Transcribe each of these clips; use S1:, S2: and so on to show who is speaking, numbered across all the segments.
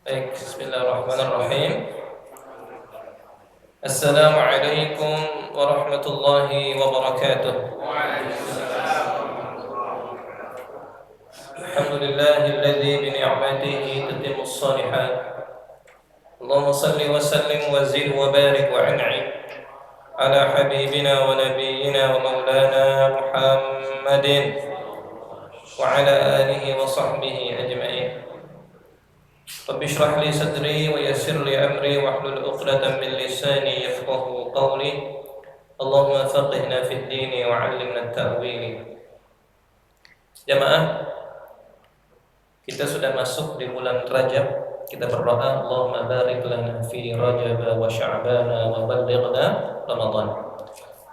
S1: Baik, bismillahirrahmanirrahim. Assalamualaikum warahmatullahi wabarakatuh. Alhamdulillahilladzi bi ni'matihi tatimmus shalihat. Allahumma shalli wa sallim wa zid wa barik wa an'im ala habibina wa nabiyyina wa maulana Muhammadin wa ala alihi wa sahbihi ajma'in. Rabbi shrah li sadri wa yassir li amri wahlul 'uqdatam min lisani yafqahu qawli. Allahumma faqihna fid dini wa 'allimna at-ta'wil. Jamaah, kita sudah masuk di bulan Rajab. Kita berdoa, Allahumma barik lana fi Rajab wa Sya'ban wa ballighna Ramadan.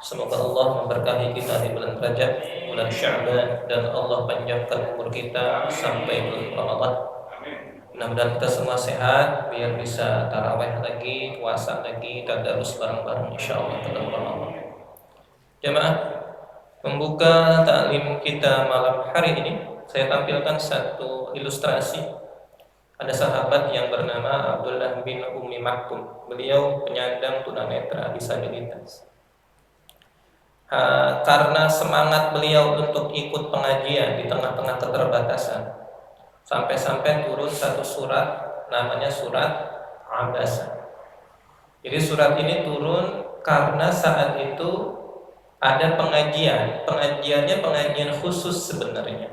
S1: Semoga Allah memberkahi kita di bulan Rajab, bulan Sya'ban, dan Allah panjangkan umur kita sampai bulan Ramadan. Mudah-mudahan kita semua sehat biar bisa tarawih lagi, puasa lagi, tadarus bareng-bareng insyaallah pada Ramadan. Jemaah, membuka taklim kita malam hari ini, saya tampilkan satu ilustrasi. Ada sahabat yang bernama Abdullah bin Ummi Maktum. Beliau penyandang tunanetra disabilitas. Karena semangat beliau untuk ikut pengajian di tengah-tengah keterbatasan, sampai-sampai turun satu surat, namanya surat Abasa. Jadi surat ini turun karena saat itu ada pengajiannya pengajian khusus sebenarnya.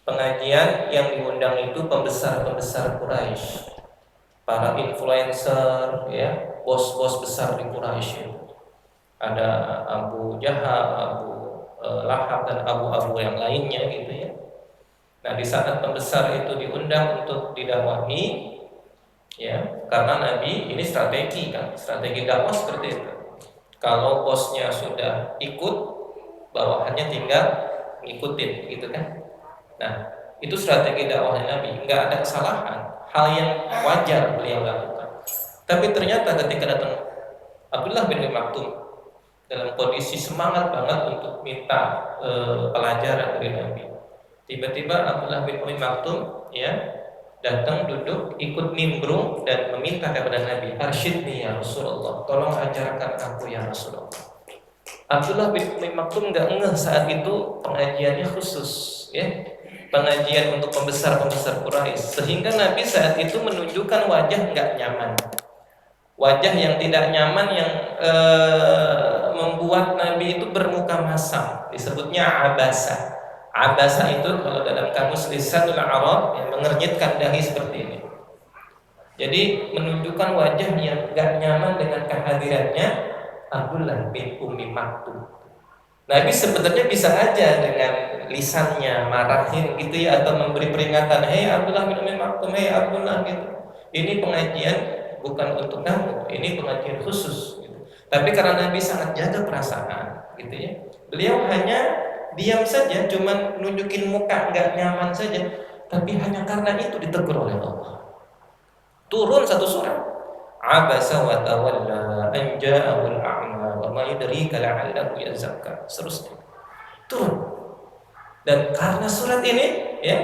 S1: Pengajian yang diundang itu pembesar-pembesar Quraisy, para influencer, ya, bos-bos besar di Quraisy. Ada Abu Jahal, Abu Lahab, dan abu-abu yang lainnya gitu ya. Nah, di saat pembesar itu diundang untuk didakwahi, ya, karena Nabi ini strategi dakwah seperti itu. Kalau bosnya sudah ikut, bawahannya tinggal ngikutin, gitu kan? Nah, itu strategi dakwahnya Nabi, nggak ada kesalahan, hal yang wajar beliau lakukan. Tapi ternyata ketika datang Abdullah bin Maktum dalam kondisi semangat banget untuk minta pelajaran dari Nabi, tiba-tiba Abdullah bin Ummi Maktum, ya, datang duduk ikut nimbrung dan meminta kepada Nabi, "Arsyidni ya Rasulullah, tolong ajarkan aku ya Rasulullah." Abdullah bin Ummi Maktum nggak ngeh saat itu pengajiannya khusus, ya, pengajian untuk pembesar-pembesar Quraisy, sehingga Nabi saat itu menunjukkan wajah nggak nyaman, wajah yang tidak nyaman yang membuat Nabi itu bermuka masam, disebutnya abasa. Abasa itu kalau dalam kamus lisanul Arab yang mengernyitkan dahi seperti ini. Jadi menunjukkan wajah yang gak nyaman dengan kehadirannya Abdullah bin Ummi Maktum. Nabi sebenarnya bisa aja dengan lisannya marahin gitu ya, atau memberi peringatan, "Hei Abdullah bin Ummi Maktum, hei Abdullah," gitu. "Ini pengajian bukan untuk kamu, ini pengajian khusus," gitu. Tapi karena Nabi sangat jaga perasaan, gitu ya, beliau hanya diam saja, cuma nunjukin muka nggak nyaman saja. Tapi hanya karena itu ditegur oleh Allah. Turun satu surat, "Abasa wa tawalla an ja'ahul a'ma wa ma yudrika la'allahu yazakka." Seterusnya turun. Dan karena surat ini, ya,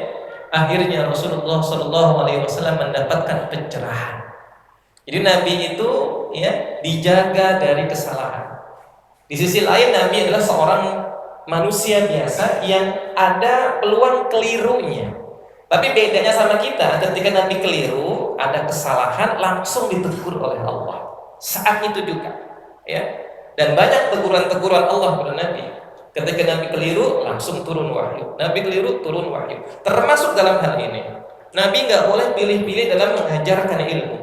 S1: akhirnya Rasulullah SAW mendapatkan pencerahan. Jadi Nabi itu, ya, dijaga dari kesalahan. Di sisi lain Nabi adalah seorang manusia biasa yang ada peluang kelirunya. Tapi bedanya sama kita, ketika Nabi keliru, ada kesalahan, langsung ditegur oleh Allah saat itu juga, ya. Dan banyak teguran-teguran Allah kepada Nabi. Ketika Nabi keliru, langsung turun wahyu. Nabi keliru, turun wahyu. Termasuk dalam hal ini, Nabi nggak boleh pilih-pilih dalam mengajarkan ilmu.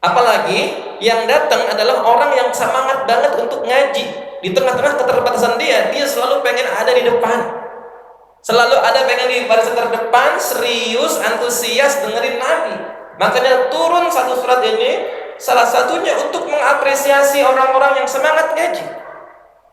S1: Apalagi yang datang adalah orang yang semangat banget untuk ngaji. Di tengah-tengah keterbatasan dia selalu pengen ada di depan, selalu ada pengen di barisan terdepan, serius, antusias dengerin Nabi. Makanya turun satu surat ini, salah satunya untuk mengapresiasi orang-orang yang semangat ngaji.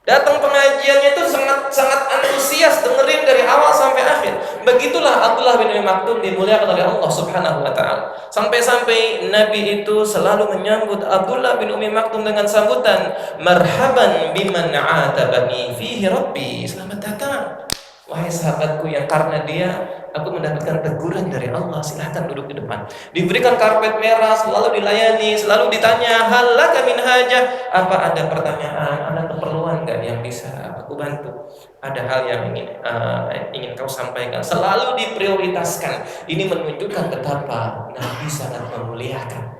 S1: Datang pengajiannya itu sangat antusias dengerin dari awal sampai akhir. Begitulah Abdullah bin Ummi Maktum dimuliakan oleh Allah Subhanahu wa taala. Sampai-sampai Nabi itu selalu menyambut Abdullah bin Ummi Maktum dengan sambutan, "Marhaban biman 'atabani fihi rabbi." Selamat datang Wahai sahabatku yang karena dia aku mendapatkan teguran dari Allah, silahkan duduk di depan. Diberikan karpet merah, selalu dilayani, selalu ditanya, hal laka min hajah, apa ada pertanyaan, ada keperluan nggak yang bisa aku bantu? Ada hal yang ingin kau sampaikan, selalu diprioritaskan. Ini menunjukkan betapa Nabi sangat memuliakan.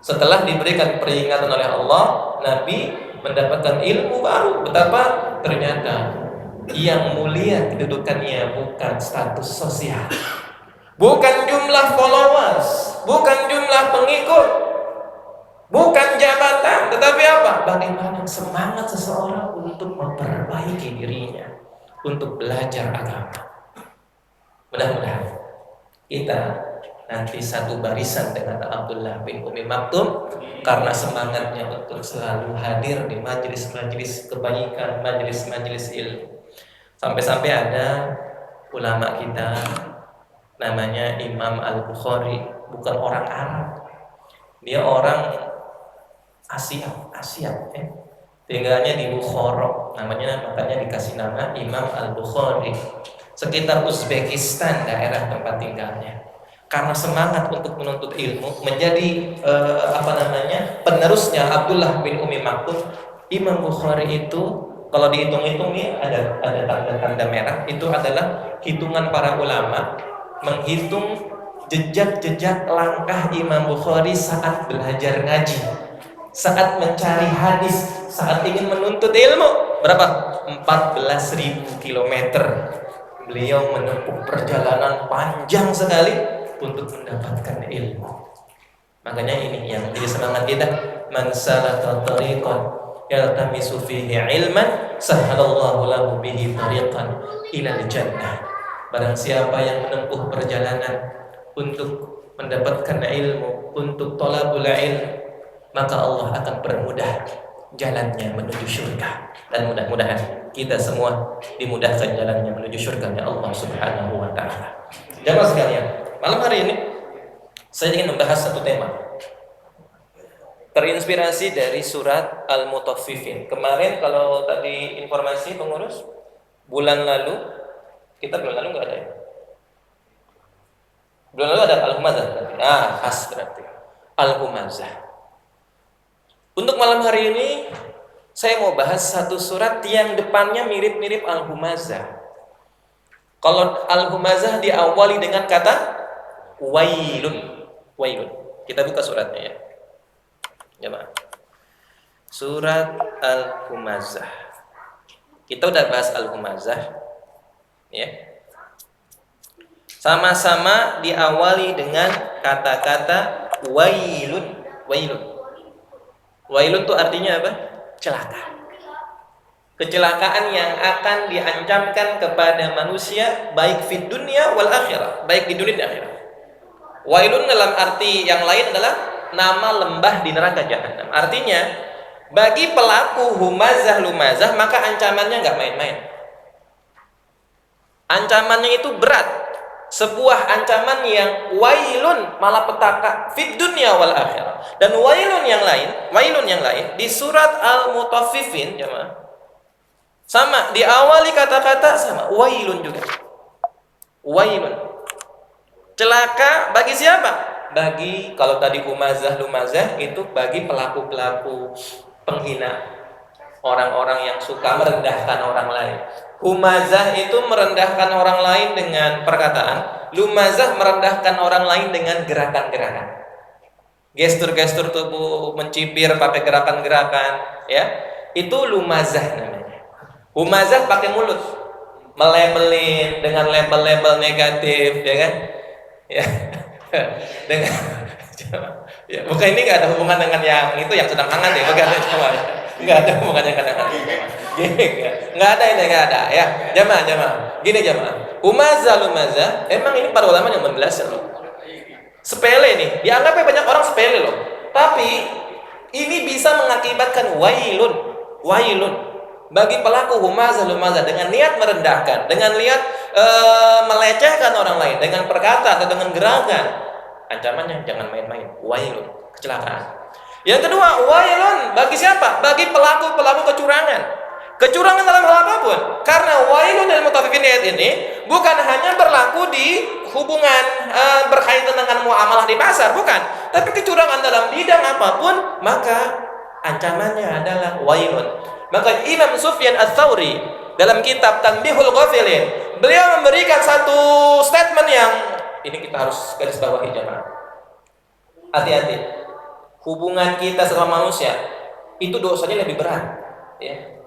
S1: Setelah diberikan peringatan oleh Allah, Nabi mendapatkan ilmu baru. Betapa ternyata yang mulia kedudukannya bukan status sosial, bukan jumlah followers, bukan jumlah pengikut, bukan jabatan, tetapi apa? Bagaimana semangat seseorang untuk memperbaiki dirinya, untuk belajar agama. Mudah-mudahan kita nanti satu barisan dengan Abdullah bin Umi Maktum karena semangatnya untuk selalu hadir di majelis-majelis kebaikan, majelis-majelis ilmu. Sampai-sampai ada ulama kita namanya Imam Al-Bukhari, bukan orang Arab. Dia orang Asia, tinggalnya di Bukhara, makanya dikasih nama Imam Al-Bukhari. Sekitar Uzbekistan daerah tempat tinggalnya. Karena semangat untuk menuntut ilmu menjadi penerusnya Abdullah bin Umi Maktum. Imam Bukhari itu kalau dihitung-hitung nih ada tanda-tanda merah, itu adalah hitungan para ulama menghitung jejak-jejak langkah Imam Bukhari saat belajar ngaji, saat mencari hadis, saat ingin menuntut ilmu. Berapa? 14.000 kilometer. Beliau menempuh perjalanan panjang sekali untuk mendapatkan ilmu. Makanya ini yang jadi semangat kita, man salaka tariqan yaltamisu fihi ilman sahhalallahu lahu bihi tariqan ilal jannah. Barang siapa yang menempuh perjalanan untuk mendapatkan ilmu, untuk thalabul ilm, maka Allah akan permudah jalannya menuju surga. Dan mudah-mudahan kita semua dimudahkan jalannya menuju surganya Allah Subhanahu wa taala. Jamaah sekalian, malam hari ini saya ingin membahas satu tema terinspirasi dari surat Al-Mutaffifin. Kemarin kalau tadi informasi pengurus bulan lalu nggak ada ya? Bulan lalu ada Al-Humazah berarti. Khas berarti Al-Humazah. Untuk malam hari ini saya mau bahas satu surat yang depannya mirip-mirip Al-Humazah. Kalau Al-Humazah diawali dengan kata wailun. Kita buka suratnya ya. Jemaah. Surat Al-Humazah. Kita udah bahas Al-Humazah ya. Sama-sama diawali dengan kata-kata wailun. Wailun itu artinya apa? Celaka. Kecelakaan yang akan diancamkan kepada manusia baik fid dunya wal akhirah, baik di dunia dan akhirat. Wailun dalam arti yang lain adalah nama lembah di neraka jahanam. Artinya bagi pelaku lumazah maka ancamannya nggak main-main. Ancamannya itu berat. Sebuah ancaman yang wailun malapetaka fid dunya wal akhirah. Dan wailun yang lain di surat Al-Mutaffifin jemaah. Sama, diawali kata-kata sama, wailun juga. Wailun. Celaka bagi siapa? Bagi, kalau tadi lumazah itu bagi pelaku-pelaku penghina, orang-orang yang suka merendahkan orang lain. Humazah itu merendahkan orang lain dengan perkataan, lumazah merendahkan orang lain dengan gerakan-gerakan. Gestur-gestur tubuh mencibir pakai gerakan-gerakan, ya. Itu lumazah namanya. Humazah pakai mulut, melabelin dengan label-label negatif, ya kan? Ya. Dengan ya, bukan, ini nggak ada hubungan dengan yang itu yang sedang hangat ya, bukan, nggak ada hubungannya dengan nggak ada ya. Jamaah gini jamaah, lumazah emang ini para ulama yang menjelaskan loh, sepele nih, dianggapnya banyak orang sepele loh, tapi ini bisa mengakibatkan wailun bagi pelaku lumazah dengan niat merendahkan, dengan niat melecehkan orang lain dengan perkata atau dengan gerakan. Ancamannya jangan main-main, wailun, kecelakaan. Yang kedua, wailun bagi siapa? Bagi pelaku kecurangan. Kecurangan dalam hal apapun. Karena wailun lil mutaffifin ayat ini bukan hanya berlaku di hubungan berkaitan dengan muamalah di pasar, bukan. Tapi kecurangan dalam bidang apapun, maka ancamannya adalah wailun. Maka Imam Sufyan Ats-Tsauri dalam kitab Tanbihul Ghafilin, beliau memberikan satu statement yang ini kita harus garis bawahi jemaah. Hati-hati. Hubungan kita sama manusia itu dosanya lebih berat, ya.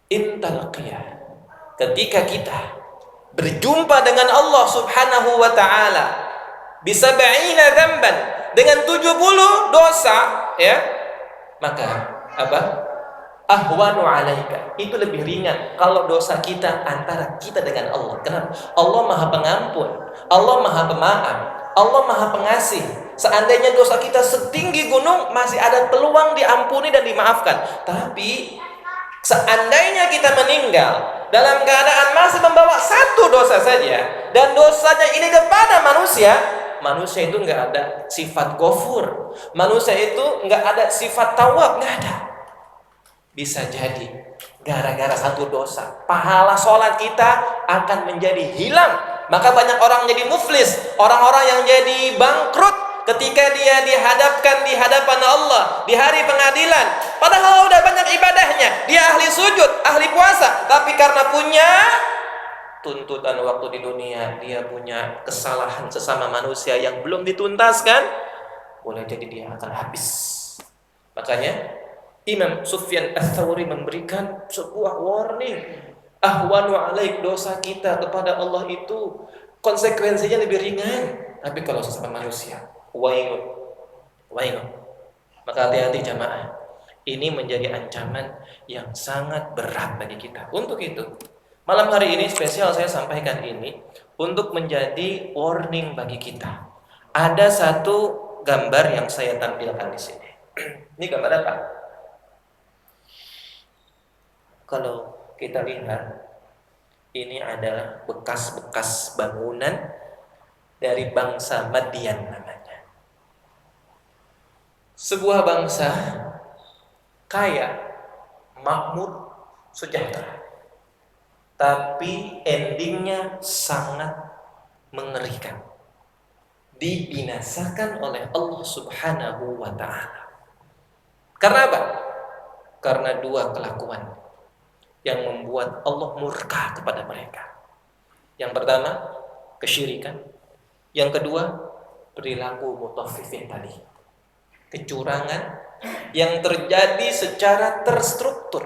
S1: Intalaqiyah, ketika kita berjumpa dengan Allah Subhanahu wa taala bisab'ina dzamban, dengan 70 dosa, ya, maka apa? Ahwanu alaika, itu lebih ringan kalau dosa kita antara kita dengan Allah. Kenapa? Allah Maha Pengampun, Allah Maha Pemaaf, Allah Maha Pengasih. Seandainya dosa kita setinggi gunung, masih ada peluang diampuni dan dimaafkan. Tapi seandainya kita meninggal dalam keadaan masih membawa satu dosa saja, dan dosanya ini kepada manusia, manusia itu nggak ada sifat ghafur, manusia itu nggak ada sifat tawab, nggak ada. Bisa jadi gara-gara satu dosa, pahala sholat kita akan menjadi hilang. Maka banyak orang jadi muflis, orang-orang yang jadi bangkrut ketika dia dihadapkan di hadapan Allah di hari pengadilan. Padahal udah banyak ibadahnya, dia ahli sujud, ahli puasa, tapi karena punya tuntutan waktu di dunia, dia punya kesalahan sesama manusia yang belum dituntaskan, boleh jadi dia akan habis. Makanya Imam Sufyan Ats-Tsauri memberikan sebuah warning, ahwanu alaik, dosa kita kepada Allah itu konsekuensinya lebih ringan, tapi kalau sesama manusia wailun. Maka hati-hati jamaah, ini menjadi ancaman yang sangat berat bagi kita. Untuk itu malam hari ini spesial saya sampaikan ini untuk menjadi warning bagi kita. Ada satu gambar yang saya tampilkan di sini. Ini gambar apa? Kalau kita lihat, ini adalah bekas-bekas bangunan dari bangsa Madian namanya. Sebuah bangsa kaya, makmur, sejahtera. Tapi endingnya sangat mengerikan. Dibinasakan oleh Allah Subhanahu wa ta'ala. Karena apa? Karena dua kelakuan yang membuat Allah murka kepada mereka. Yang pertama, kesyirikan. Yang kedua, perilaku mutaffifin tadi. Kecurangan yang terjadi secara terstruktur.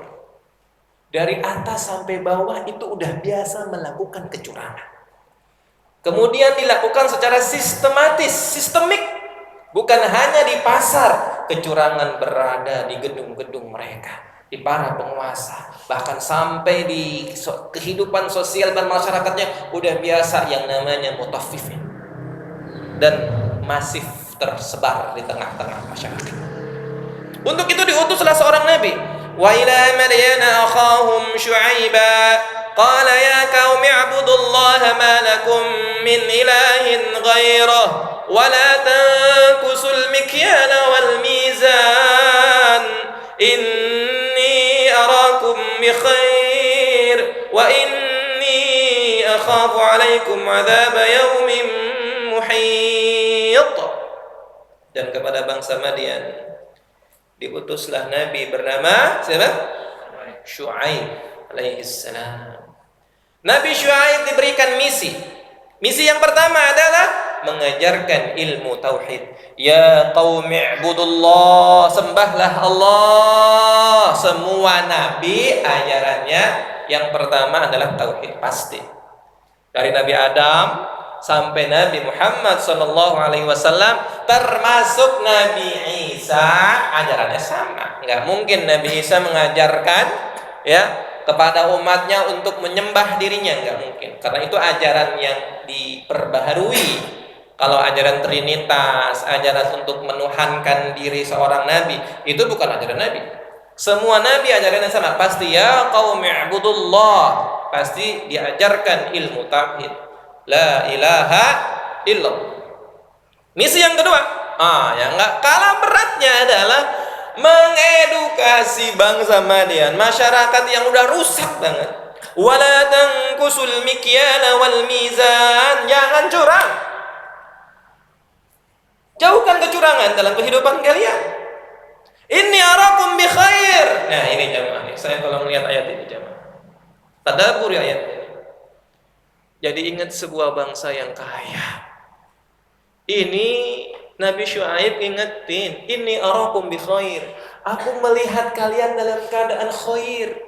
S1: Dari atas sampai bawah itu udah biasa melakukan kecurangan. Kemudian dilakukan secara sistemik. Bukan hanya di pasar, kecurangan berada di gedung-gedung mereka, di para penguasa, bahkan sampai di kehidupan sosial dan masyarakatnya udah biasa yang namanya mutaffifin, dan masif tersebar di tengah-tengah masyarakat. Untuk itu diutuslah seorang nabi, wa ila madyana akhahum syu'aiba qala ya qaumi ibudullaha ma lakum min ilahin ghairah wa la tanqusul mikyala wal mizan inni arakum bi khair wa inni akhafu alaikum adzab yaumin muhit. Dan kepada bangsa Madian diutuslah nabi bernama siapa? Syu'aib alaihi salam. Nabi Syu'aib diberikan misi. Misi yang pertama adalah mengajarkan ilmu tauhid. Ya qaumi ibudullah, sembahlah Allah. Semua nabi ajarannya yang pertama adalah tauhid, pasti. Dari Nabi Adam sampai Nabi Muhammad SAW, termasuk Nabi Isa, ajarannya sama. Enggak mungkin Nabi Isa mengajarkan ya kepada umatnya untuk menyembah dirinya, enggak mungkin. Karena itu ajaran yang diperbaharui. Kalau ajaran Trinitas, ajaran untuk menuhankan diri seorang nabi, itu bukan ajaran nabi. Semua nabi ajarannya sama, pasti ya qaumi ibudullah, pasti diajarkan ilmu tauhid. La ilaha illallah. Misi yang kedua, yang enggak kalah beratnya adalah mengedukasi bangsa Madian, masyarakat yang udah rusak banget. Wala tanqusul mikyala wal mizan, jangan curang. Jauhkan kecurangan dalam kehidupan kalian. Inni arakum bi khair. Nah, ini jamaah nih. Saya kalau melihat ayat ini jamaah, tadabbur ayat ini. Jadi ingat sebuah bangsa yang kaya. Ini Nabi Syuaib ingetin, inni arakum bi khair. Aku melihat kalian dalam keadaan khair.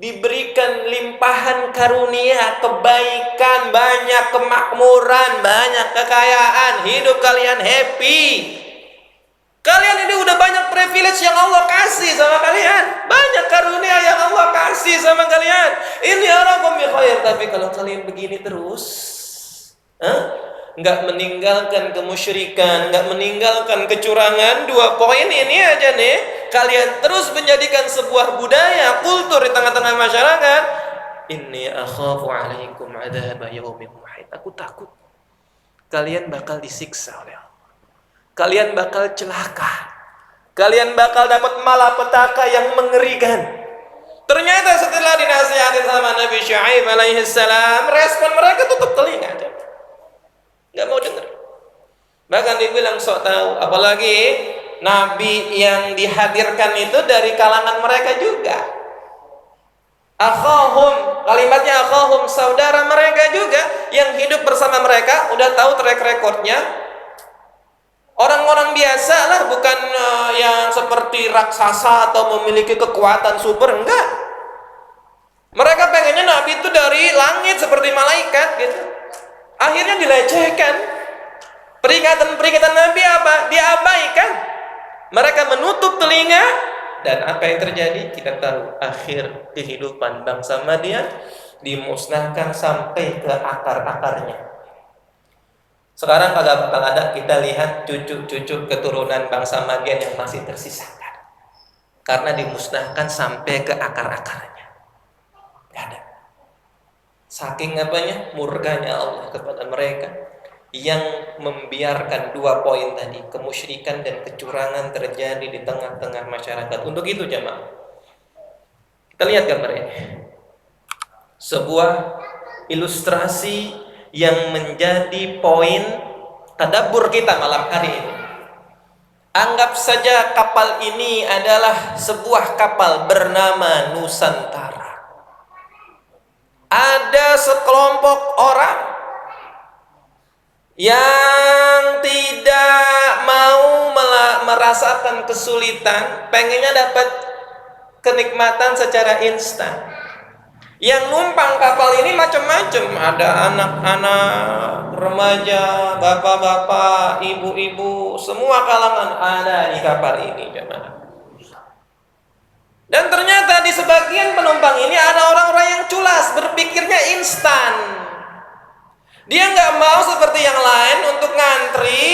S1: Diberikan limpahan karunia, kebaikan, banyak kemakmuran, banyak kekayaan, hidup kalian happy. Kalian ini udah banyak privilege yang Allah kasih sama kalian, banyak karunia yang Allah kasih sama kalian. Ini arakum bi khair. Tapi kalau kalian begini terus, nggak meninggalkan kemusyrikan, nggak meninggalkan kecurangan, 2 poin ini aja nih, kalian terus menjadikan sebuah budaya, kultur di tengah-tengah masyarakat. Inni akhafu alaikum adzab yaumin wahid. Aku takut kalian bakal disiksa oleh Allah. Kalian bakal celaka. Kalian bakal dapat malapetaka yang mengerikan. Ternyata setelah dinasihatin sama Nabi Syuaib alaihi salam, respon mereka tutup telinga aja. Nggak mau dengar. Bahkan dibilang sok tahu. Apalagi Nabi yang dihadirkan itu dari kalangan mereka juga. Akhahum, kalimatnya akhahum, saudara mereka juga yang hidup bersama mereka, udah tahu track recordnya. Orang-orang biasa lah, bukan yang seperti raksasa atau memiliki kekuatan super, enggak. Mereka pengennya Nabi itu dari langit seperti malaikat gitu. Akhirnya dilecehkan. Peringatan-peringatan Nabi apa? Diabaikan. Mereka menutup telinga. Dan apa yang terjadi? Kita tahu akhir kehidupan bangsa Madian dimusnahkan sampai ke akar-akarnya. Sekarang kagak bakal ada kita lihat cucu-cucu keturunan bangsa Madian yang masih tersisakan. Karena dimusnahkan sampai ke akar-akarnya. Gak ada. Saking apanya? Murkanya Allah kepada mereka yang membiarkan 2 poin tadi, kemusyrikan dan kecurangan terjadi di tengah-tengah masyarakat. Untuk itu jamaah, kita lihat gambar ini. Sebuah ilustrasi yang menjadi poin tadabbur kita malam hari ini. Anggap saja kapal ini adalah sebuah kapal bernama Nusantara. Ada sekelompok orang yang tidak mau merasakan kesulitan, pengennya dapat kenikmatan secara instan. Yang numpang kapal ini macam-macam, ada anak-anak, remaja, bapak-bapak, ibu-ibu, semua kalangan ada di kapal ini, jemaah. Dan ternyata di sebagian penumpang ini ada orang-orang yang culas, berpikirnya instan. Dia nggak mau seperti yang lain untuk ngantri,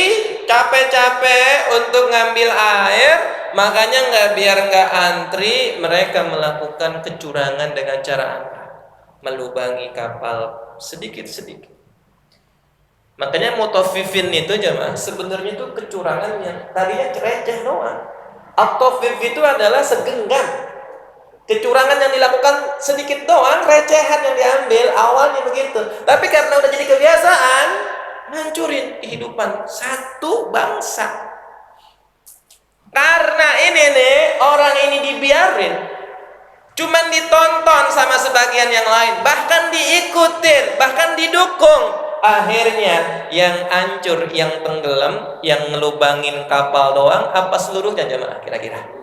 S1: capek-capek untuk ngambil air, makanya biar nggak antri, mereka melakukan kecurangan dengan cara apa? Melubangi kapal sedikit-sedikit. Makanya mutafifin itu jemaah sebenarnya itu kecurangan yang tadinya receh doang. At-tafif itu adalah segenggam. Kecurangan yang dilakukan sedikit doang, recehan yang diambil, awalnya begitu. Tapi karena udah jadi kebiasaan, ngancurin kehidupan satu bangsa. Karena ini nih, orang ini dibiarin, cuman ditonton sama sebagian yang lain, bahkan diikutin, bahkan didukung. Akhirnya yang hancur, yang tenggelam, yang ngelubangin kapal doang, apa seluruhnya jemaah kira-kira?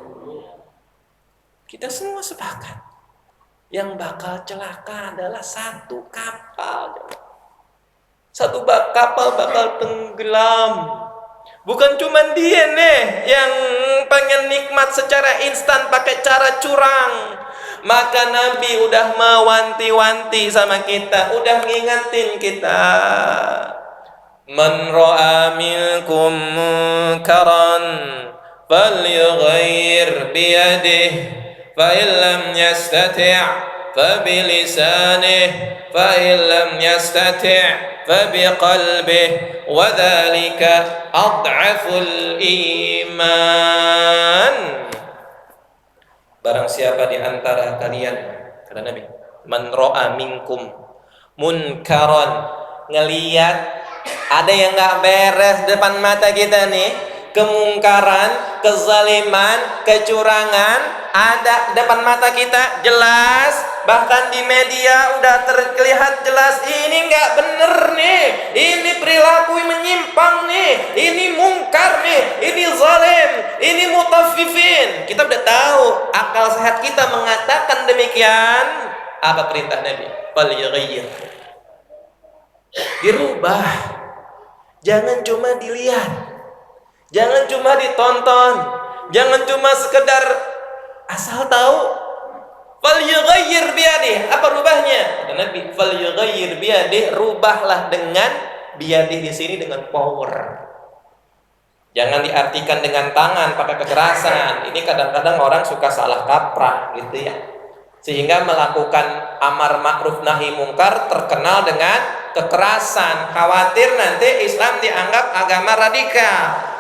S1: Kita semua sepakat yang bakal celaka adalah satu kapal. Satu kapal bakal tenggelam. Bukan cuma dia nih yang pengen nikmat secara instan pakai cara curang. Maka Nabi udah mewanti-wanti sama kita, udah ngingetin kita. Man ra'a minkum munkaran falyughayyir biyadihi فإن لم يستطع فبلسانه فإن لم يستطع فبقلبه وذلك أضعف الإيمان. Barang siapa di antara kalian, kata Nabi, man ra'a minkum munkaran, ngelihat ada yang nggak beres depan mata kita nih, kemungkaran, kezaliman, kecurangan ada depan mata kita jelas, bahkan di media udah terlihat jelas, ini nggak bener nih, ini perilaku menyimpang nih, ini mungkar nih, ini zalim, ini mutaffifin. Kita udah tahu, akal sehat kita mengatakan demikian. Apa perintah Nabi? Falyughayyir, dirubah. Jangan cuma dilihat, jangan cuma ditonton, jangan cuma sekedar asal tahu. Falyughayyir biyadih. Apa rubahnya? Kata Nabi, falyughayyir biyadih, rubahlah dengan biyadih di sini dengan power. Jangan diartikan dengan tangan pakai kekerasan. Ini kadang-kadang orang suka salah kaprah gitu ya. Sehingga melakukan amar ma'ruf nahi mungkar terkenal dengan kekerasan. Khawatir nanti Islam dianggap agama radikal.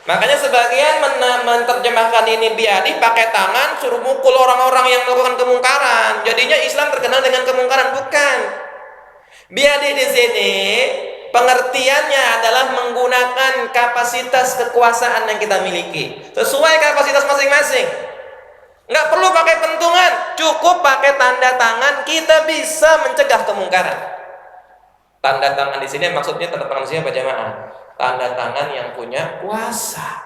S1: Makanya sebagian menerjemahkan ini biadi pakai tangan, suruh mukul orang-orang yang melakukan kemungkaran. Jadinya Islam terkenal dengan kemungkaran. Bukan. Biadi di sini pengertiannya adalah menggunakan kapasitas kekuasaan yang kita miliki sesuai kapasitas masing-masing. Nggak perlu pakai pentungan, cukup pakai tanda tangan, kita bisa mencegah kemungkaran. Tanda tangan di sini maksudnya tanda tangan siapa jamaah? Tanda tangan yang punya kuasa,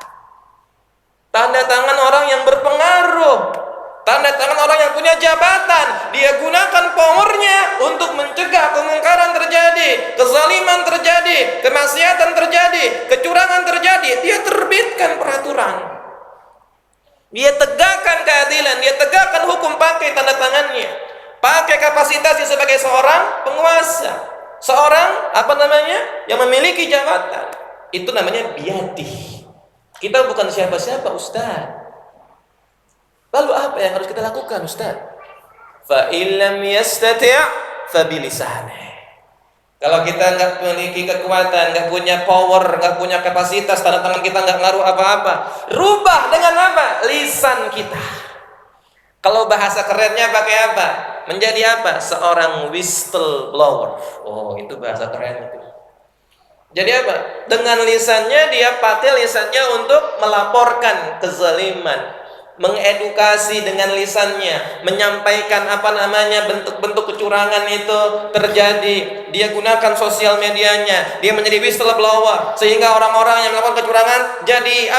S1: tanda tangan orang yang berpengaruh, tanda tangan orang yang punya jabatan. Dia gunakan powernya untuk mencegah kemungkaran terjadi, kezaliman terjadi, kemaksiatan terjadi, kecurangan terjadi. Dia terbitkan peraturan, dia tegakkan keadilan, dia tegakkan hukum pakai tanda tangannya, pakai kapasitasnya sebagai seorang penguasa, seorang yang memiliki jabatan. Itu namanya biyadih. Kita bukan siapa-siapa, Ustaz. Lalu apa yang harus kita lakukan, Ustaz? Fa illam yastati' fa bilisanih. Kalau kita nggak memiliki kekuatan, nggak punya power, nggak punya kapasitas, tanda tangan kita nggak ngaruh apa-apa, rubah dengan apa? Lisan kita. Kalau bahasa kerennya pakai apa? Menjadi apa? Seorang whistleblower. Oh, itu bahasa keren itu. Jadi apa? Dengan lisannya, dia pakai lisannya untuk melaporkan kezaliman, mengedukasi dengan lisannya, menyampaikan bentuk-bentuk kecurangan itu terjadi. Dia gunakan sosial medianya, dia menjadi whistleblower, sehingga orang-orang yang melakukan kecurangan jadi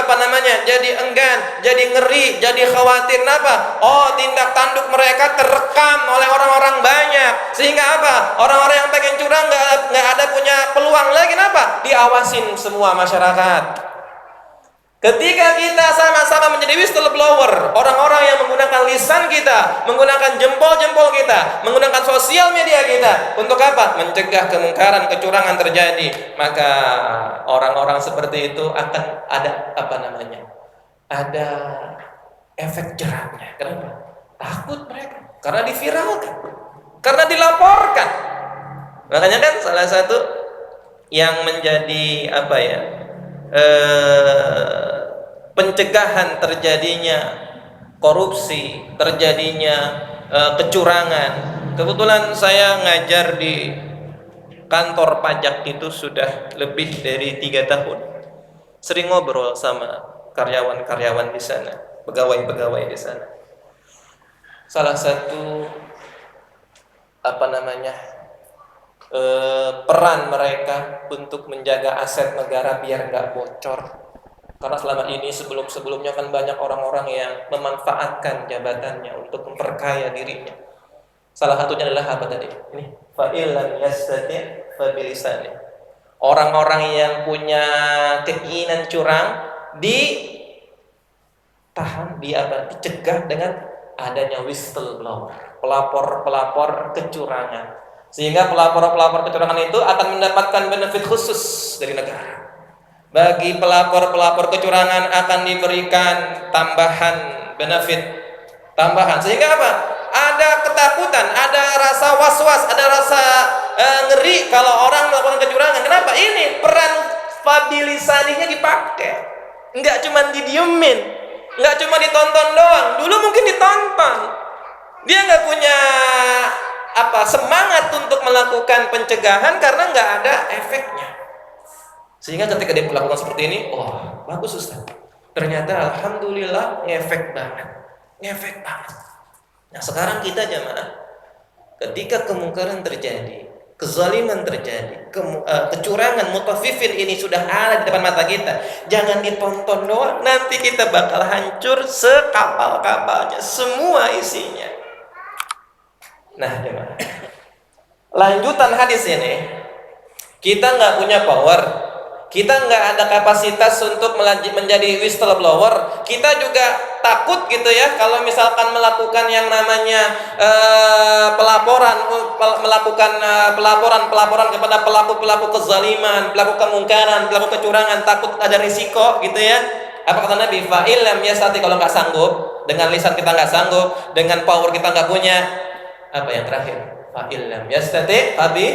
S1: jadi enggan, jadi ngeri, jadi khawatir. Kenapa? Oh, tindak tanduk mereka terekam oleh orang-orang banyak, sehingga apa? Orang-orang yang pengen curang nggak ada punya peluang lagi. Kenapa? Diawasin semua masyarakat. Ketika kita sama-sama menjadi whistleblower, orang-orang yang menggunakan lisan kita, menggunakan jempol-jempol kita, menggunakan sosial media kita, untuk apa? Mencegah kemungkaran, kecurangan terjadi. Maka orang-orang seperti itu akan ada ada efek jerahnya. Kenapa? Takut mereka, karena diviralkan, karena dilaporkan. Makanya kan salah satu yang menjadi pencegahan terjadinya korupsi, terjadinya kecurangan. Kebetulan saya ngajar di kantor pajak itu sudah lebih dari 3 tahun. Sering ngobrol sama karyawan-karyawan di sana, pegawai-pegawai di sana. Salah satu peran mereka untuk menjaga aset negara biar nggak bocor. Karena selama ini sebelum-sebelumnya kan banyak orang-orang yang memanfaatkan jabatannya untuk memperkaya dirinya. Salah satunya adalah apa tadi? Ini fa illam yastati' fa bilisani. Orang-orang yang punya keinginan curang dicegah dengan adanya whistleblower, pelapor-pelapor kecurangan. Sehingga pelapor-pelapor kecurangan itu akan mendapatkan benefit khusus dari negara. Bagi pelapor-pelapor kecurangan akan diberikan tambahan benefit tambahan. Sehingga apa? Ada ketakutan, ada rasa was-was, ada rasa ngeri kalau orang melakukan kecurangan. Kenapa? Ini peran fabilisaninya dipakai. Enggak cuma didiemin. nggak cuma ditonton doang. Dulu mungkin ditonton, dia nggak punya semangat untuk melakukan pencegahan karena nggak ada efeknya. Sehingga ketika dia melakukan seperti ini, oh bagus Ustaz, ternyata alhamdulillah ngefek banget. Nah sekarang kita jamaah, ketika kemungkaran terjadi, kezaliman terjadi, kecurangan, mutafifin ini sudah ada di depan mata kita, jangan ditonton doang, nanti kita bakal hancur sekapal-kapalnya, semua isinya. Nah jemaah, lanjutan hadis ini, kita nggak punya power, kita nggak ada kapasitas untuk menjadi whistleblower. Kita juga takut gitu ya, kalau misalkan melakukan yang namanya pelaporan kepada pelaku kezaliman, pelaku kemungkaran, pelaku kecurangan, takut ada risiko gitu ya. Apa kata Nabi? Fa'il lam yastati, kalau nggak sanggup, dengan lisan kita nggak sanggup, dengan power kita nggak punya, apa yang terakhir? Fa'il lam yastati fabi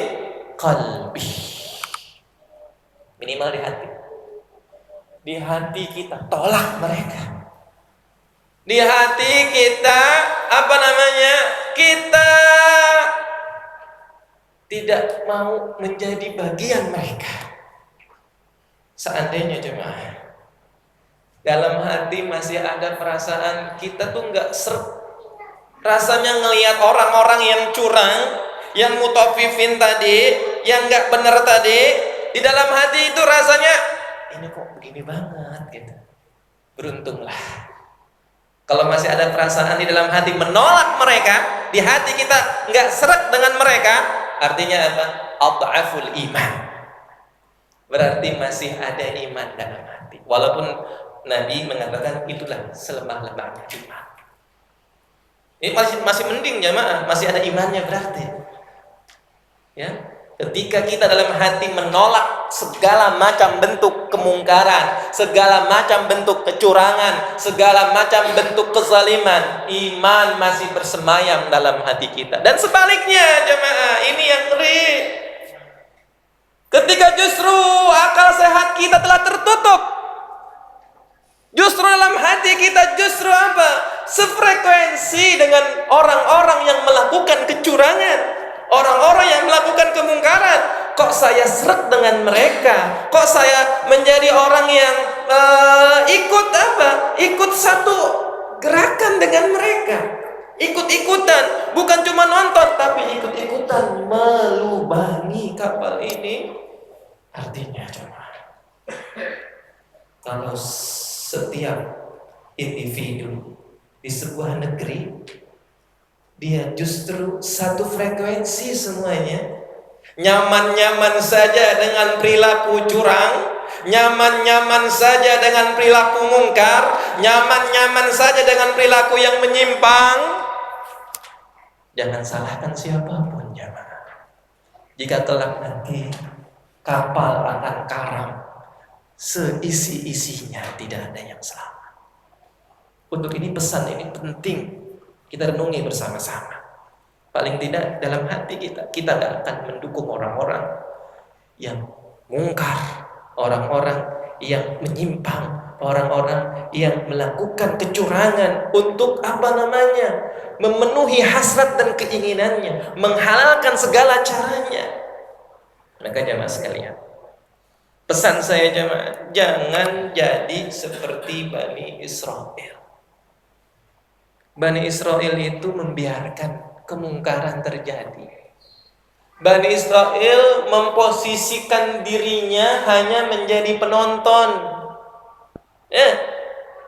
S1: qalbi. Minimal di hati kita tolak mereka, di hati kita kita tidak mau menjadi bagian mereka. Seandainya jemaah dalam hati masih ada perasaan kita tuh nggak seret, rasanya ngelihat orang-orang yang curang, yang mutafifin tadi, yang nggak benar tadi, di dalam hati itu rasanya ini kok begini banget gitu. Beruntunglah kalau masih ada perasaan di dalam hati menolak mereka, di hati kita nggak seret dengan mereka, artinya apa? Adhaful iman, berarti masih ada iman dalam hati. Walaupun Nabi mengatakan itulah selemah-lemahnya iman. Ini masih mending jamaah, masih ada imannya berarti. Ya. Ketika kita dalam hati menolak segala macam bentuk kemungkaran, segala macam bentuk kecurangan, segala macam bentuk kezaliman, iman masih bersemayam dalam hati kita. Dan sebaliknya jemaah, ini yang ngeri. Ketika justru akal sehat kita telah tertutup, justru dalam hati kita justru sefrekuensi dengan orang-orang yang melakukan kecurangan, orang-orang yang melakukan kemungkaran. Kok saya seret dengan mereka? Kok saya menjadi orang yang ikut satu gerakan dengan mereka, ikut-ikutan, bukan cuma nonton tapi ikut-ikutan melubangi kapal ini. Artinya cuma kalau setiap individu di sebuah negeri dia justru satu frekuensi semuanya, nyaman-nyaman saja dengan perilaku curang, nyaman-nyaman saja dengan perilaku mungkar, nyaman-nyaman saja dengan perilaku yang menyimpang. Jangan salahkan siapapun jemaah, jika kelak nanti kapal akan karam, seisi-isinya tidak ada yang selamat. Untuk ini pesan ini penting kita renungi bersama-sama. Paling tidak dalam hati kita tidak akan mendukung orang-orang yang mungkar, orang-orang yang menyimpang, orang-orang yang melakukan kecurangan untuk memenuhi hasrat dan keinginannya, menghalalkan segala caranya. Maka jamaah sekalian, pesan saya jamaah, jangan jadi seperti Bani Israel. Bani Israel itu membiarkan kemungkaran terjadi. Bani Israel memposisikan dirinya hanya menjadi penonton.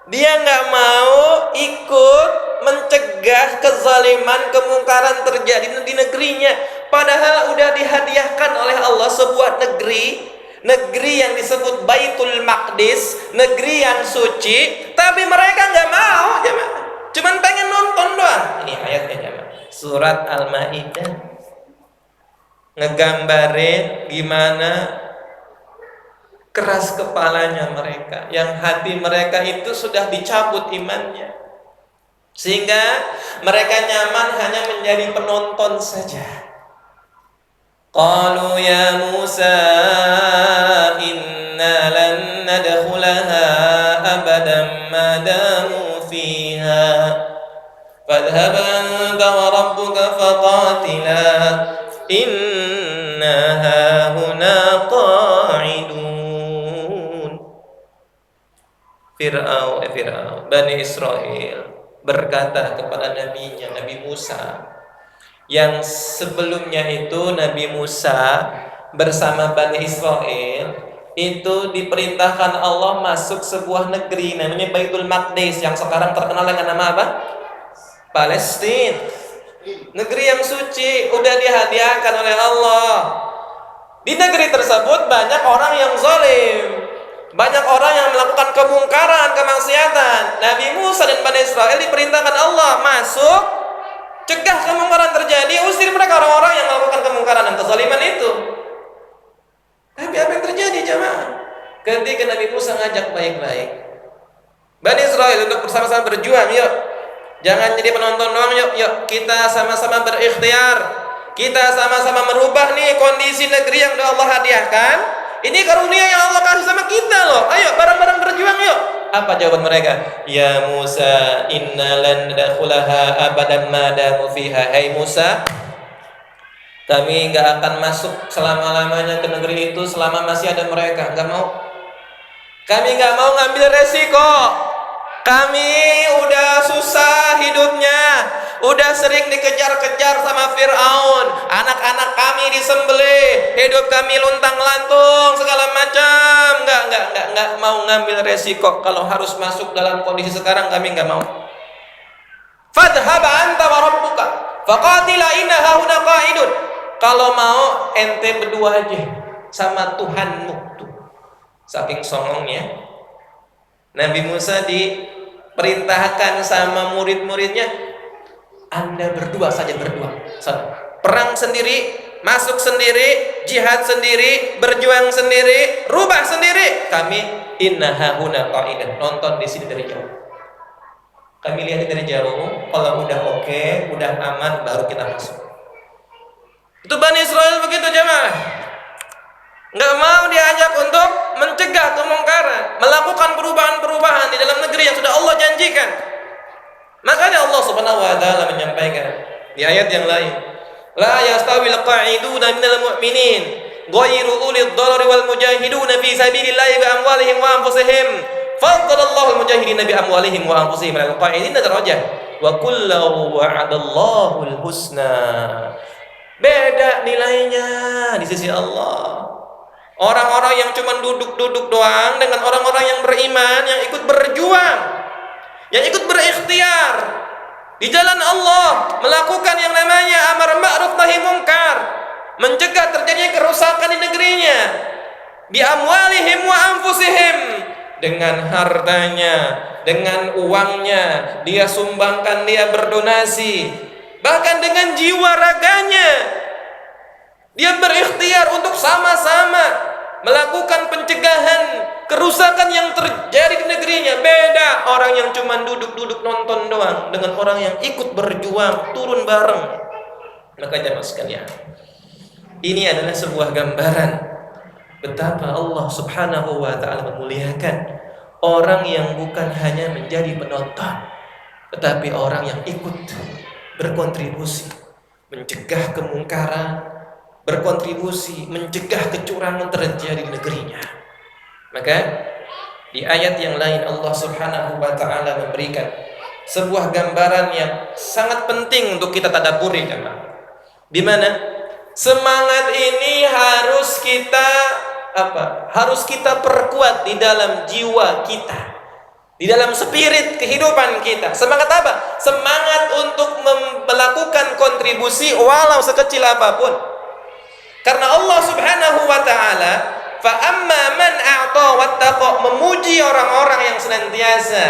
S1: Dia nggak mau ikut mencegah kezaliman, kemungkaran terjadi di negerinya. Padahal udah dihadiahkan oleh Allah sebuah negeri yang disebut Baitul Maqdis, negeri yang suci. Tapi mereka nggak mau, cuman pengen nonton doang. Ini ayatnya jemaah, surat Al-Maidah, ngegambarin gimana keras kepalanya mereka, yang hati mereka itu sudah dicabut imannya, sehingga mereka nyaman hanya menjadi penonton saja. Qalu ya Musa inna lan nadkhulaha abadan ma damu fiha fadhhab anta wa rabbuka faqatila inna hahuna qa'idun. Fir'aun Bani Israel berkata kepada nabinya, Nabi Musa, yang sebelumnya itu Nabi Musa bersama Bani Israel itu diperintahkan Allah masuk sebuah negeri namanya Baitul Maqdis yang sekarang terkenal dengan nama apa? Palestina. Negeri yang suci udah dihadiahkan oleh Allah. Di negeri tersebut banyak orang yang zalim, banyak orang yang melakukan kemungkaran, kemaksiatan. Nabi Musa dan Bani Israel diperintahkan Allah masuk, cegah kemungkaran terjadi, usir mereka orang-orang yang melakukan kemungkaran dan kezaliman itu. Tapi apa yang terjadi jemaah? Ketika Nabi Musa ngajak baik-baik, Bani Israel untuk bersama-sama berjuang, yuk. Jangan jadi penonton doang, yuk kita sama-sama berikhtiar. Kita sama-sama merubah nih kondisi negeri yang udah Allah hadiahkan. Ini karunia yang Allah kasih sama kita loh. Ayo bareng-bareng berjuang yuk. Apa jawaban mereka? Ya Musa, inna lan nadkhulaha abadan ma damu fiha. Hai Musa, kami enggak akan masuk selama-lamanya ke negeri itu selama masih ada mereka. Enggak mau. Kami enggak mau ngambil resiko. Kami udah susah hidupnya, udah sering dikejar-kejar sama Fir'aun, anak-anak kami disembelih, hidup kami luntang-lantung segala macam. Enggak mau ngambil resiko. Kalau harus masuk dalam kondisi sekarang kami enggak mau. Fadhhab anta wa rabbuka faqatila inna hauna qa'idun. Kalau mau ente berdua aja sama Tuhanmu tuh. Saking songongnya Nabi Musa diperintahkan sama murid-muridnya, Anda berdua saja, berdua. Perang sendiri, masuk sendiri, jihad sendiri, berjuang sendiri, rubah sendiri. Kami inna hahuna qa'idan, nonton di sini dari jauh. Kami lihat dari jauh, kalau udah oke, udah aman, baru kita masuk. Itu Bani Israel begitu jemaah. Nggak mau diajak untuk mencegah kemungkaran, melakukan perubahan-perubahan di dalam negeri yang sudah Allah janjikan. Makanya Allah Subhanahu wa taala menyampaikan di ayat yang lain, la yastawil qa'iduna minal mu'minin ghairu ulil dharari wal mujahiduna fi sabilillahi bi amwalihim wa anfusihim faddalallahu al mujahidina bi amwalihim wa anfusihim al qa'idina darajah wa kullu wa'adallahu al husna. Beda nilainya di sisi Allah. Orang-orang yang cuma duduk-duduk doang dengan orang-orang yang beriman, yang ikut berjuang, yang ikut berikhtiar di jalan Allah, melakukan yang namanya amar ma'ruf nahi munkar, mencegah terjadinya kerusakan di negerinya, bi amwalihim wa anfusihim, dengan hartanya, dengan uangnya, dia sumbangkan, dia berdonasi, bahkan dengan jiwa raganya. Dia berikhtiar untuk sama-sama melakukan pencegahan kerusakan yang terjadi di negerinya. Beda orang yang cuma duduk-duduk nonton doang dengan orang yang ikut berjuang, turun bareng. Maka jemaah sekalian, ini adalah sebuah gambaran betapa Allah Subhanahu wa taala memuliakan orang yang bukan hanya menjadi penonton, tetapi orang yang ikut berkontribusi mencegah kemungkaran, berkontribusi mencegah kecurangan terjadi di negerinya. Maka di ayat yang lain Allah Subhanahu wa taala memberikan sebuah gambaran yang sangat penting untuk kita tadabburi jemaah. Di mana semangat ini harus kita Harus kita perkuat di dalam jiwa kita, di dalam spirit kehidupan kita. Semangat apa? Semangat untuk melakukan kontribusi walau sekecil apapun. Karena Allah Subhanahu wa taala, fa amma man a'ta wattaqa, memuji orang-orang yang senantiasa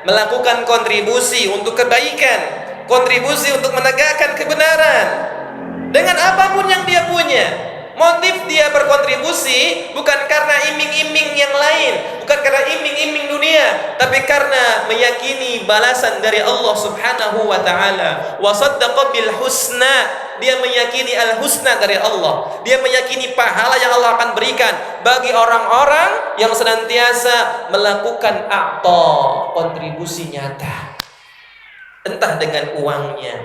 S1: melakukan kontribusi untuk kebaikan, kontribusi untuk menegakkan kebenaran dengan apapun yang dia punya. Motif dia berkontribusi bukan karena iming-iming yang lain, bukan karena iming-iming dunia, tapi tapi karena meyakini balasan dari Allah Subhanahu wa taala. Wa saddaqa bil husna, dia meyakini al husna dari Allah. Dia meyakini pahala yang Allah akan berikan bagi orang-orang yang senantiasa melakukan kontribusi nyata. Entah dengan uangnya,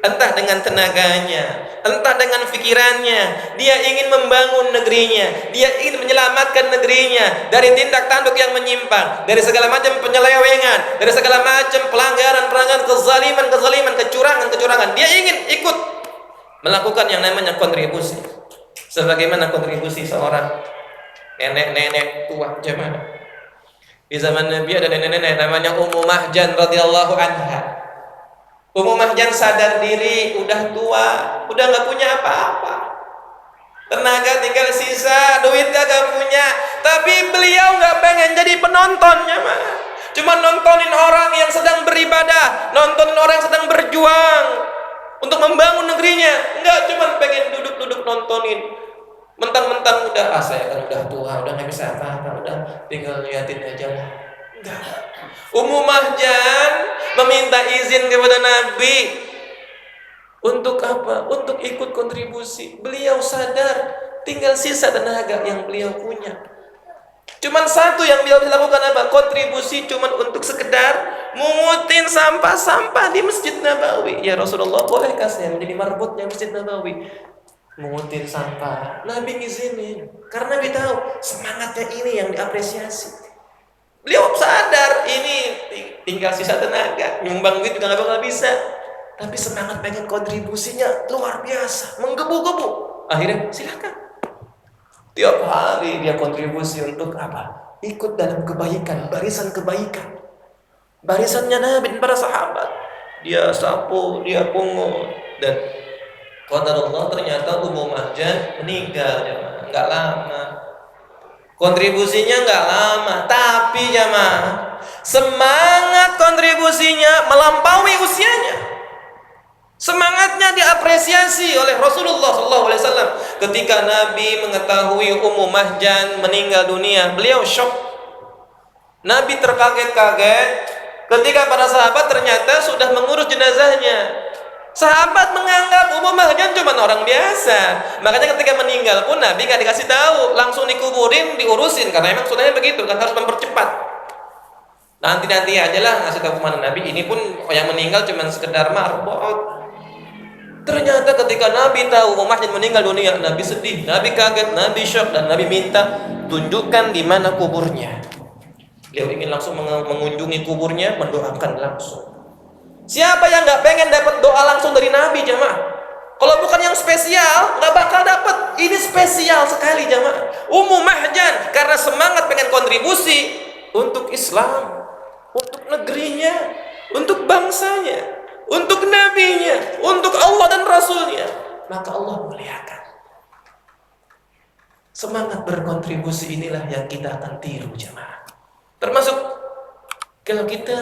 S1: entah dengan tenaganya, entah dengan pikirannya. Dia ingin membangun negerinya, dia ingin menyelamatkan negerinya dari tindak tanduk yang menyimpang, dari segala macam penyelewengan, dari segala macam pelanggaran, kezaliman, kecurangan. Dia ingin ikut melakukan yang namanya kontribusi. Sebagaimana kontribusi seorang nenek-nenek tua jemaah. Di zaman Nabi ada nenek-nenek namanya Ummu Mahjan radhiyallahu anha. Ummu Mahjan sadar diri, udah tua, udah nggak punya apa-apa, tenaga tinggal sisa, duit gak punya. Tapi beliau nggak pengen jadi penontonnya, mah cuma nontonin orang yang sedang beribadah, nontonin orang yang sedang berjuang untuk membangun negerinya. Nggak cuma pengen duduk-duduk nontonin, mentang-mentang udah saya kan udah tua, udah nggak bisa apa-apa, udah tinggal liatin aja lah. Enggak. Ummu Mahjan meminta izin kepada Nabi untuk apa? Untuk ikut kontribusi. Beliau sadar tinggal sisa tenaga yang beliau punya. Cuman satu yang beliau lakukan apa? Kontribusi cuman untuk sekedar mungutin sampah-sampah di Masjid Nabawi. Ya Rasulullah, bolehkah saya menjadi marbotnya Masjid Nabawi? Mungutin sampah. Nabi ngizinin karena Nabi tahu semangatnya ini yang diapresiasi. Beliau sadar ini tinggal sisa tenaga, nyumbang duit juga nggak bakal bisa, tapi semangat pengen kontribusinya luar biasa, menggebu-gebu. Akhirnya silakan. Tiap hari dia kontribusi untuk apa? Ikut dalam kebaikan, barisan kebaikan, barisannya Nabi dan para sahabat. Dia sapu, dia pungut, dan qadarullah ternyata Ummu Mahjan meninggal, nggak lama. Kontribusinya nggak lama, tapi jamaah semangat kontribusinya melampaui usianya. Semangatnya diapresiasi oleh Rasulullah SAW. Ketika Nabi mengetahui Ummu Mahjan meninggal dunia, beliau syok. Nabi terkaget-kaget ketika para sahabat ternyata sudah mengurus jenazahnya. Sahabat menganggap Ummu Mahjan cuma orang biasa. Makanya ketika meninggal pun Nabi gak dikasih tahu, langsung dikuburin, diurusin, karena emang sunahnya begitu kan, harus mempercepat. Nanti aja lah ngasih tahu kemana Nabi. Ini pun yang meninggal cuma sekedar marbot. Ternyata ketika Nabi tahu Ummu Mahjan meninggal dunia, Nabi sedih, Nabi kaget, Nabi syok, dan Nabi minta tunjukkan di mana kuburnya. Beliau ingin langsung mengunjungi kuburnya, mendoakan langsung. Siapa yang nggak pengen dapat doa langsung dari Nabi, jamaah? Kalau bukan yang spesial, nggak bakal dapat. Ini spesial sekali, jamaah. Ummu Mahjan karena semangat pengen kontribusi untuk Islam, untuk negerinya, untuk bangsanya, untuk nabinya, untuk Allah dan Rasulnya, maka Allah muliakan. Semangat berkontribusi inilah yang kita akan tiru, jamaah. Termasuk kalau kita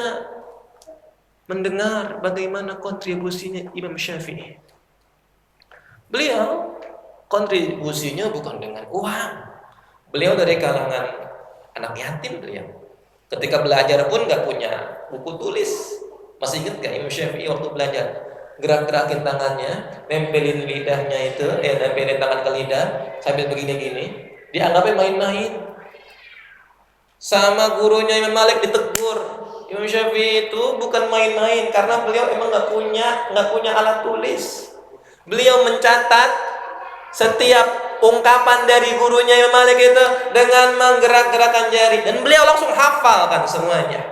S1: mendengar bagaimana kontribusinya Imam Syafi'i. Beliau kontribusinya bukan dengan uang. Beliau dari kalangan anak yatim beliau. Ketika belajar pun gak punya buku tulis. Masih ingat gak Imam Syafi'i waktu belajar? Gerak-gerakin tangannya, nempelin lidahnya itu, nempelin tangan ke lidah sambil begini-gini. Dianggapnya main-main. Sama gurunya Imam Malik ditegur. Imam Syafi'i itu bukan main-main karena beliau emang nggak punya alat tulis. Beliau mencatat setiap ungkapan dari gurunya Imam Malik itu dengan menggerak-gerakkan jari, dan beliau langsung hafalkan semuanya.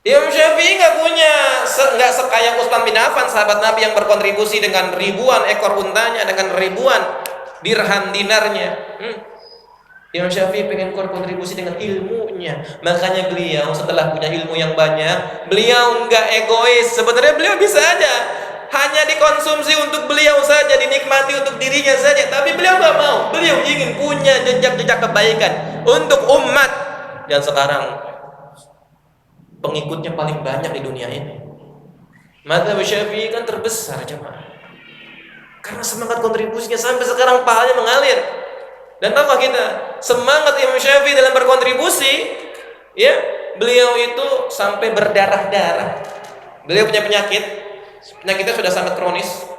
S1: Imam Syafi'i nggak sekaya Utsman bin Affan, sahabat Nabi yang berkontribusi dengan ribuan ekor untanya, dengan ribuan dirham dinarnya. Imam Syafi'i pengen kontribusi dengan ilmunya. Makanya beliau setelah punya ilmu yang banyak, beliau nggak egois. Sebenarnya beliau bisa aja hanya dikonsumsi untuk beliau saja, dinikmati untuk dirinya saja. Tapi beliau nggak mau. Beliau ingin punya jejak-jejak kebaikan untuk umat yang sekarang pengikutnya paling banyak di dunia ini. Mazhab Syafi'i kan terbesar, jemaah. Karena semangat kontribusinya sampai sekarang pahalanya mengalir. Dan apa kita? Semangat Imam Syafi'i dalam berkontribusi Ya, beliau itu sampai berdarah-darah. Beliau punya penyakitnya sudah sangat kronis.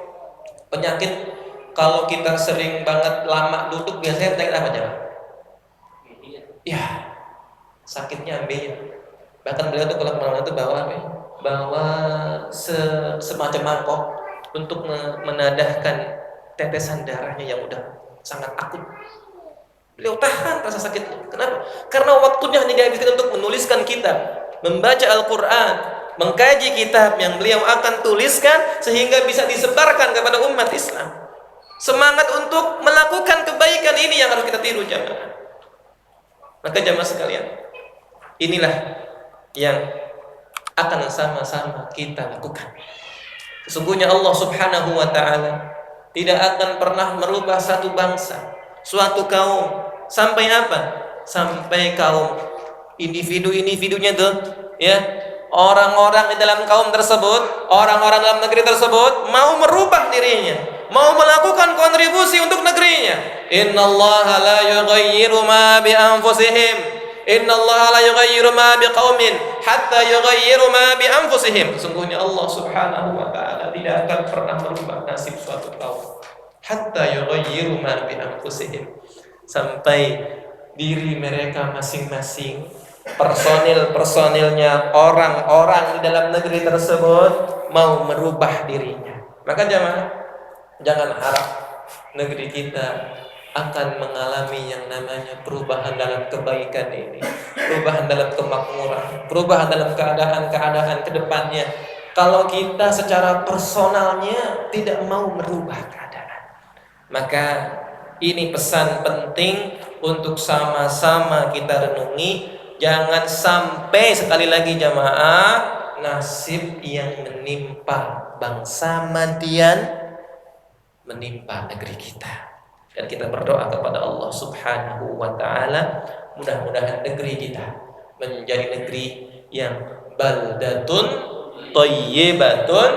S1: Penyakit kalau kita sering banget lama duduk biasanya penyakit apa coba? Ya, sakitnya ambeien. Bahkan beliau tuh kalau kemana-mana tuh bawa apa ya? Bawa semacam mangkok untuk menadahkan tetesan darahnya yang udah sangat akut. Beliau tahan rasa sakitnya. Kenapa? Karena waktunya hanya dihabiskan untuk menuliskan kitab, membaca Al-Quran, mengkaji kitab yang beliau akan tuliskan sehingga bisa disebarkan kepada umat Islam. Semangat untuk melakukan kebaikan ini yang harus kita tiru jamaah. Maka jamaah sekalian, inilah yang akan sama-sama kita lakukan. Sesungguhnya Allah Subhanahu wa ta'ala tidak akan pernah merubah satu bangsa, suatu kaum, sampai apa? Sampai kaum individu-individunya tuh, ya, orang-orang di dalam kaum tersebut, orang-orang dalam negeri tersebut mau merubah dirinya, mau melakukan kontribusi untuk negerinya. Innallaha la yughayyiru ma bi anfusihim. Innallaha la yughayyiru ma biqaumin hatta yughayyiru ma bi anfusihim. Sesungguhnya Allah Subhanahu wa ta'ala tidak akan pernah merubah nasib suatu kaum hatta yughayyiru ma bi anfusihim, sampai diri mereka masing-masing, personil-personilnya, orang-orang di dalam negeri tersebut mau merubah dirinya. Maka jangan harap negeri kita akan mengalami yang namanya perubahan dalam kebaikan ini, perubahan dalam kemakmuran, perubahan dalam keadaan-keadaan kedepannya, kalau kita secara personalnya tidak mau merubah keadaan. Maka ini pesan penting untuk sama-sama kita renungi. Jangan sampai, sekali lagi jamaah, nasib yang menimpa bangsa Madian menimpa negeri kita. Dan kita berdoa kepada Allah Subhanahu wa ta'ala, mudah-mudahan negeri kita menjadi negeri yang baldatun thayyibatun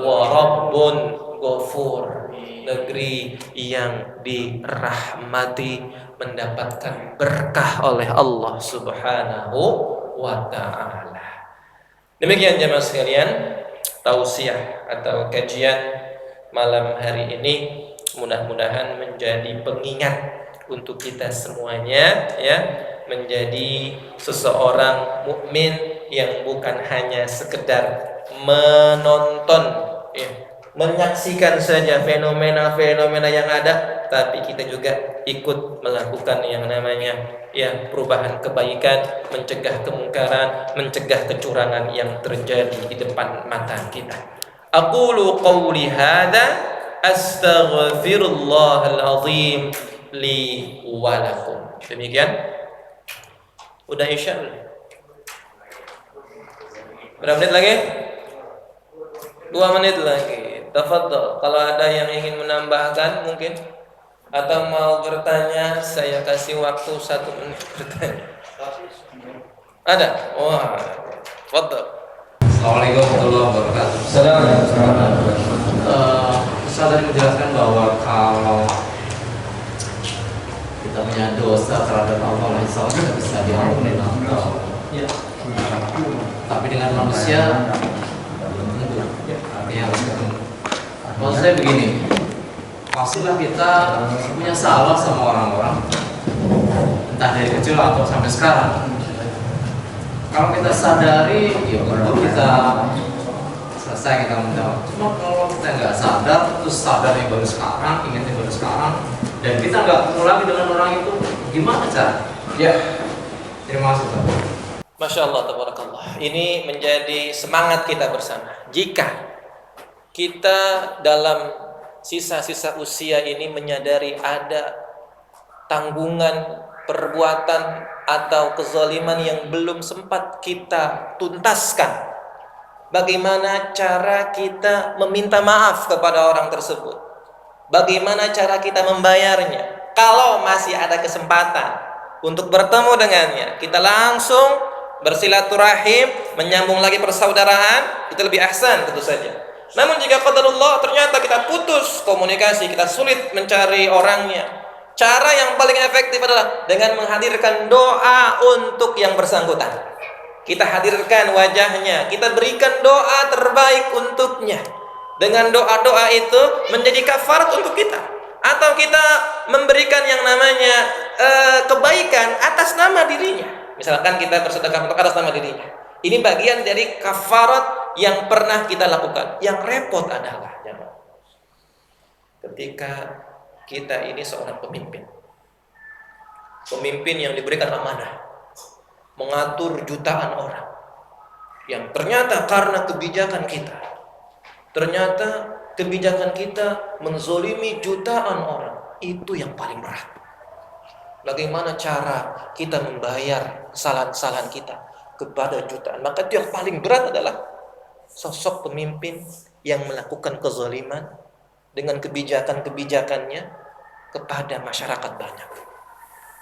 S1: wa rabbun ghafur, negeri yang dirahmati, mendapatkan berkah oleh Allah Subhanahu wa ta'ala. Demikian jemaah sekalian, tausiah atau kajian malam hari ini mudah-mudahan menjadi pengingat untuk kita semuanya, ya, menjadi seseorang mukmin yang bukan hanya sekedar menonton, ya, menyaksikan saja fenomena-fenomena yang ada, tapi kita juga ikut melakukan yang namanya, ya, perubahan kebaikan, mencegah kemungkaran, mencegah kecurangan yang terjadi di depan mata kita. Aqulu qawli hadza astaghfirullahal azim li wa lakum. Demikian. Udah isya belum? Berapa menit lagi? 2 menit lagi. Tafadhol. Kalau ada yang ingin menambahkan mungkin, atau mau bertanya, saya kasih waktu 1 menit bertanya. Ada? Wah. Tafadhol.
S2: Assalamualaikum warahmatullahi wabarakatuh. Saya tadi menjelaskan bahwa kalau kita punya dosa terhadap Allah, insya Allah tidak bisa diampuni Allah. Tapi dengan manusia belum tentu. Artinya harus ketemu. Maksud saya begini, pastilah kita punya salah sama orang-orang, entah dari kecil atau sampai sekarang. Kalau kita sadari, ya baru kita selesai, kita menjawab. Cuma kalau kita nggak sadar, terus sadar yang baru sekarang, ingat yang baru sekarang, dan kita nggak mengulangi dengan orang itu, gimana cara? Ya, terima kasih Pak.
S1: Masya Allah, tabarakallah. Ini menjadi semangat kita bersama. Jika kita dalam sisa-sisa usia ini menyadari ada tanggungan, perbuatan atau kezaliman yang belum sempat kita tuntaskan, bagaimana cara kita meminta maaf kepada orang tersebut? Bagaimana cara kita membayarnya? Kalau masih ada kesempatan untuk bertemu dengannya, kita langsung bersilaturahim, menyambung lagi persaudaraan, itu lebih ahsan tentu saja. Namun jika qadarullah ternyata kita putus komunikasi, kita sulit mencari orangnya, Cara yang paling efektif adalah dengan menghadirkan doa untuk yang bersangkutan. Kita hadirkan wajahnya, kita berikan doa terbaik untuknya. Dengan doa-doa itu menjadi kafarat untuk kita. Atau kita memberikan yang namanya kebaikan atas nama dirinya. Misalkan kita bersedekah untuk atas nama dirinya. Ini bagian dari kafarat yang pernah kita lakukan. Yang repot adalah ketika kita ini seorang pemimpin yang diberikan amanah mengatur jutaan orang, yang ternyata karena kebijakan kita menzolimi jutaan orang. Itu yang paling berat. Bagaimana cara kita membayar kesalahan-kesalahan kita kepada jutaan? Maka itu yang paling berat adalah sosok pemimpin yang melakukan kezaliman dengan kebijakan-kebijakannya kepada masyarakat banyak.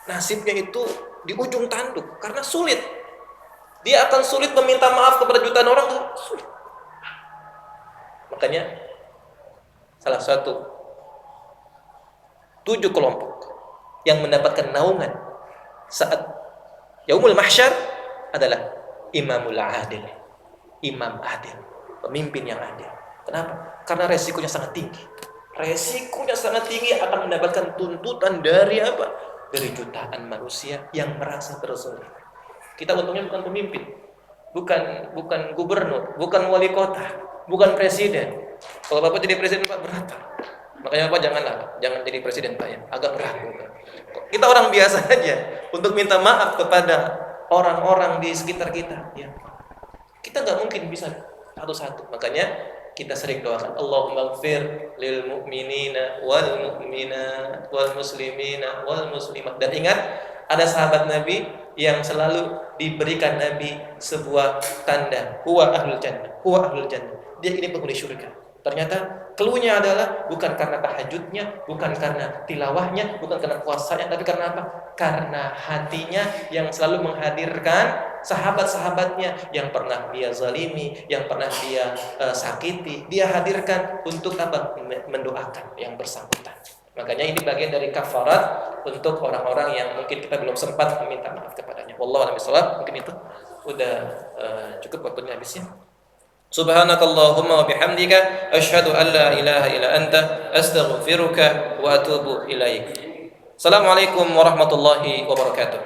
S1: Nasibnya itu di ujung tanduk karena sulit. Dia akan sulit meminta maaf kepada jutaan orang, sulit. Makanya salah satu 7 kelompok yang mendapatkan naungan saat Yaumul Mahsyar adalah Imamul Adil. Imam adil, pemimpin yang adil. Kenapa? Karena resikonya sangat tinggi. Resikonya sangat tinggi akan mendapatkan tuntutan dari apa? Dari jutaan manusia yang merasa terzalimi. Kita untungnya bukan pemimpin, bukan gubernur, bukan wali kota, bukan presiden. Kalau Bapak jadi presiden Pak berat. Makanya Bapak jangan jadi presiden Pak ya, agak berat. Kita orang biasa aja untuk minta maaf kepada orang-orang di sekitar kita. Ya. Kita nggak mungkin bisa satu-satu. Makanya kita sering doakan Allahumma ighfir lil mu'minina wal mu'minat wal muslimina wal muslimat. Dan ingat, ada sahabat Nabi yang selalu diberikan Nabi sebuah tanda, huwa ahlul jannah, huwa ahlul jannah. Dia ini penghuni surga. Ternyata keluhnya adalah bukan karena tahajudnya, bukan karena tilawahnya, bukan karena puasanya, tapi karena apa? Karena hatinya yang selalu menghadirkan sahabat-sahabatnya yang pernah dia zalimi, yang pernah dia sakiti, dia hadirkan untuk apa? Mendoakan yang bersangkutan. Makanya ini bagian dari kafarat untuk orang-orang yang mungkin kita belum sempat meminta maaf kepadanya. Wallahu a'lam bishawab. Mungkin itu udah cukup waktunya habisnya. Subhanakallahumma wa bihamdika asyhadu an la ilaha illa anta astaghfiruka wa atubu ilaik. Assalamualaikum warahmatullahi wabarakatuh.